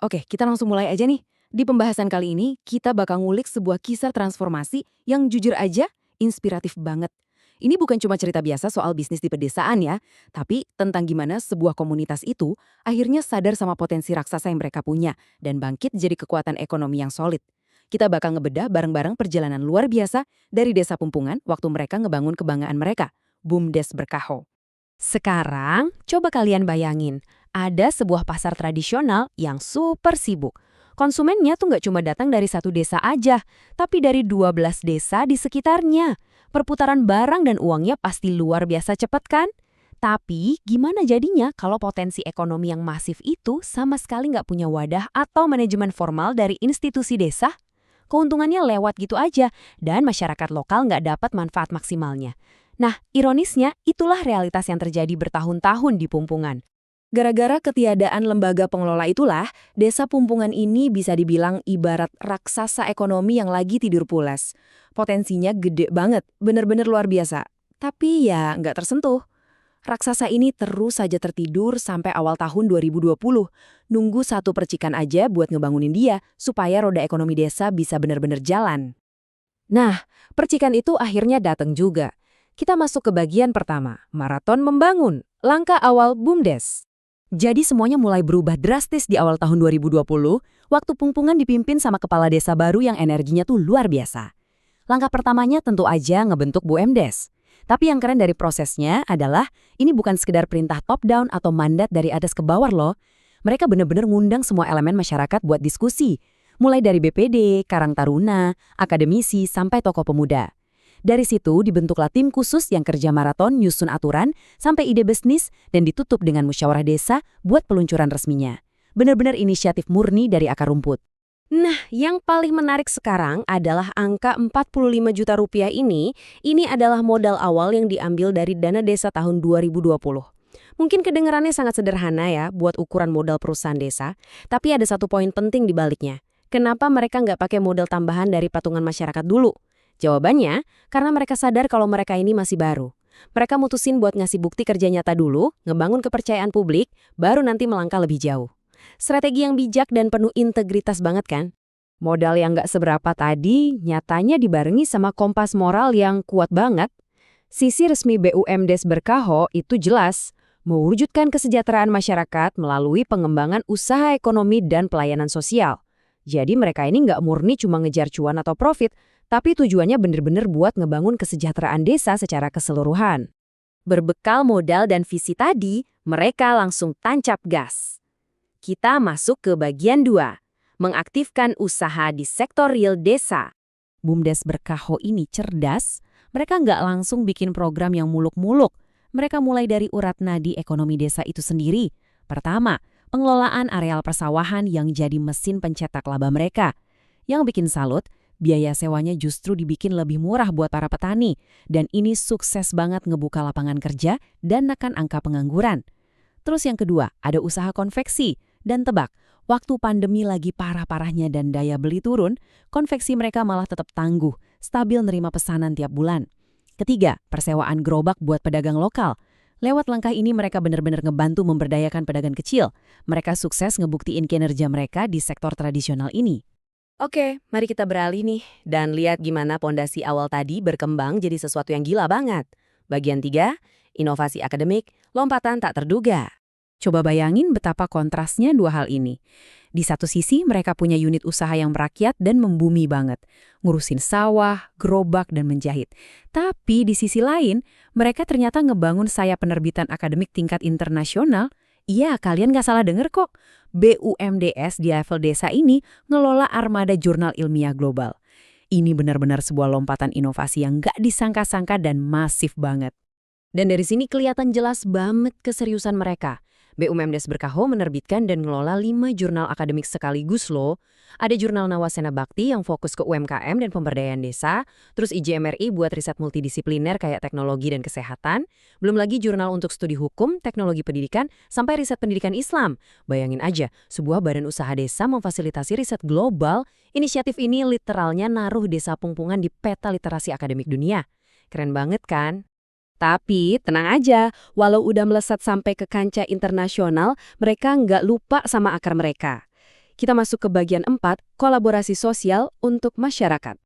Oke, kita langsung mulai aja nih. Di pembahasan kali ini, kita bakal ngulik sebuah kisah transformasi yang jujur aja inspiratif banget. Ini bukan cuma cerita biasa soal bisnis di pedesaan ya, tapi tentang gimana sebuah komunitas itu akhirnya sadar sama potensi raksasa yang mereka punya dan bangkit jadi kekuatan ekonomi yang solid. Kita bakal ngebedah bareng-bareng perjalanan luar biasa dari desa Pumpungan waktu mereka ngebangun kebanggaan mereka, BUMDes Berkaho. Sekarang, coba kalian bayangin, ada sebuah pasar tradisional yang super sibuk. Konsumennya tuh nggak cuma datang dari satu desa aja, tapi dari 12 desa di sekitarnya. Perputaran barang dan uangnya pasti luar biasa cepat kan? Tapi gimana jadinya kalau potensi ekonomi yang masif itu sama sekali nggak punya wadah atau manajemen formal dari institusi desa? Keuntungannya lewat gitu aja, dan masyarakat lokal nggak dapat manfaat maksimalnya. Nah, ironisnya, itulah realitas yang terjadi bertahun-tahun di Pumpungan. Gara-gara ketiadaan lembaga pengelola itulah, desa Pumpungan ini bisa dibilang ibarat raksasa ekonomi yang lagi tidur pulas. Potensinya gede banget, bener-bener luar biasa. Tapi ya nggak tersentuh. Raksasa ini terus saja tertidur sampai awal tahun 2020. Nunggu satu percikan aja buat ngebangunin dia, supaya roda ekonomi desa bisa bener-bener jalan. Nah, percikan itu akhirnya datang juga. Kita masuk ke bagian pertama, maraton membangun, langkah awal BUMDes. Jadi semuanya mulai berubah drastis di awal tahun 2020, waktu Pumpungan dipimpin sama kepala desa baru yang energinya tuh luar biasa. Langkah pertamanya tentu aja ngebentuk BUMDes. Tapi yang keren dari prosesnya adalah ini bukan sekedar perintah top-down atau mandat dari atas ke bawah loh. Mereka benar-benar ngundang semua elemen masyarakat buat diskusi. Mulai dari BPD, Karang Taruna, akademisi, sampai tokoh pemuda. Dari situ dibentuklah tim khusus yang kerja maraton nyusun aturan sampai ide bisnis dan ditutup dengan musyawarah desa buat peluncuran resminya. Benar-benar inisiatif murni dari akar rumput. Nah, yang paling menarik sekarang adalah angka 45 juta rupiah ini adalah modal awal yang diambil dari dana desa tahun 2020. Mungkin kedengarannya sangat sederhana ya buat ukuran modal perusahaan desa, tapi ada satu poin penting di baliknya. Kenapa mereka nggak pakai modal tambahan dari patungan masyarakat dulu? Jawabannya, karena mereka sadar kalau mereka ini masih baru. Mereka mutusin buat ngasih bukti kerja nyata dulu, ngebangun kepercayaan publik, baru nanti melangkah lebih jauh. Strategi yang bijak dan penuh integritas banget kan? Modal yang nggak seberapa tadi, nyatanya dibarengi sama kompas moral yang kuat banget. Sisi resmi BUMDes Berkaho itu jelas, mewujudkan kesejahteraan masyarakat melalui pengembangan usaha ekonomi dan pelayanan sosial. Jadi mereka ini nggak murni cuma ngejar cuan atau profit, tapi tujuannya bener-bener buat ngebangun kesejahteraan desa secara keseluruhan. Berbekal modal dan visi tadi, mereka langsung tancap gas. Kita masuk ke bagian 2, mengaktifkan usaha di sektor real desa. BUMDes Berkaho ini cerdas, mereka nggak langsung bikin program yang muluk-muluk. Mereka mulai dari urat nadi ekonomi desa itu sendiri. Pertama, pengelolaan areal persawahan yang jadi mesin pencetak laba mereka. Yang bikin salut, biaya sewanya justru dibikin lebih murah buat para petani. Dan ini sukses banget ngebuka lapangan kerja dan nekan angka pengangguran. Terus yang kedua, ada usaha konveksi. Dan tebak, waktu pandemi lagi parah-parahnya dan daya beli turun, konveksi mereka malah tetap tangguh, stabil nerima pesanan tiap bulan. Ketiga, persewaan gerobak buat pedagang lokal. Lewat langkah ini mereka benar-benar ngebantu memberdayakan pedagang kecil. Mereka sukses ngebuktiin kinerja mereka di sektor tradisional ini. Oke, mari kita beralih nih dan lihat gimana pondasi awal tadi berkembang jadi sesuatu yang gila banget. Bagian 3, inovasi akademik, lompatan tak terduga. Coba bayangin betapa kontrasnya dua hal ini. Di satu sisi mereka punya unit usaha yang merakyat dan membumi banget. Ngurusin sawah, gerobak, dan menjahit. Tapi di sisi lain, mereka ternyata ngebangun sayap penerbitan akademik tingkat internasional. Iya, kalian nggak salah denger kok. BUMDes di level desa ini ngelola armada jurnal ilmiah global. Ini benar-benar sebuah lompatan inovasi yang nggak disangka-sangka dan masif banget. Dan dari sini kelihatan jelas banget keseriusan mereka. BUMDes Berkaho menerbitkan dan ngelola 5 jurnal akademik sekaligus loh. Ada jurnal Nawasena Bakti yang fokus ke UMKM dan pemberdayaan desa, terus IJMRI buat riset multidisipliner kayak teknologi dan kesehatan, belum lagi jurnal untuk studi hukum, teknologi pendidikan, sampai riset pendidikan Islam. Bayangin aja, sebuah badan usaha desa memfasilitasi riset global. Inisiatif ini literalnya naruh desa Pumpungan di peta literasi akademik dunia. Keren banget kan? Tapi tenang aja, walau udah melesat sampai ke kancah internasional, mereka nggak lupa sama akar mereka. Kita masuk ke bagian 4, kolaborasi sosial untuk masyarakat.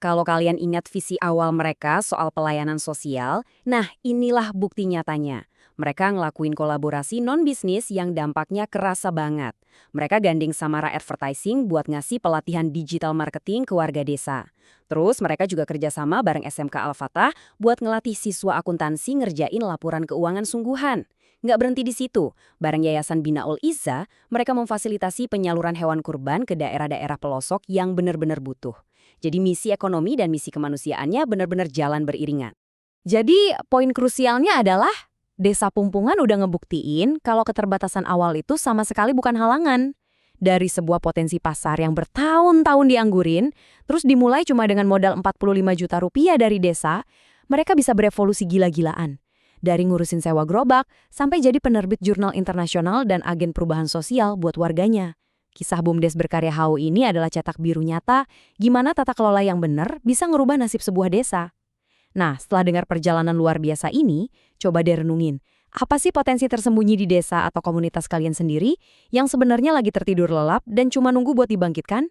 Kalau kalian ingat visi awal mereka soal pelayanan sosial, nah inilah bukti nyatanya. Mereka ngelakuin kolaborasi non-bisnis yang dampaknya kerasa banget. Mereka gandeng Samara Advertising buat ngasih pelatihan digital marketing ke warga desa. Terus mereka juga kerjasama bareng SMK Al-Fatah buat ngelatih siswa akuntansi ngerjain laporan keuangan sungguhan. Nggak berhenti di situ, bareng Yayasan Binaul Izza, mereka memfasilitasi penyaluran hewan kurban ke daerah-daerah pelosok yang benar-benar butuh. Jadi misi ekonomi dan misi kemanusiaannya benar-benar jalan beriringan. Jadi poin krusialnya adalah Desa Pumpungan udah ngebuktiin kalau keterbatasan awal itu sama sekali bukan halangan. Dari sebuah potensi pasar yang bertahun-tahun dianggurin, terus dimulai cuma dengan modal 45 juta rupiah dari desa, mereka bisa berevolusi gila-gilaan. Dari ngurusin sewa gerobak, sampai jadi penerbit jurnal internasional dan agen perubahan sosial buat warganya. Kisah BUMDes berkarya HAU ini adalah cetak biru nyata gimana tata kelola yang benar bisa ngerubah nasib sebuah desa. Nah, setelah dengar perjalanan luar biasa ini, coba deh renungin, apa sih potensi tersembunyi di desa atau komunitas kalian sendiri yang sebenarnya lagi tertidur lelap dan cuma nunggu buat dibangkitkan?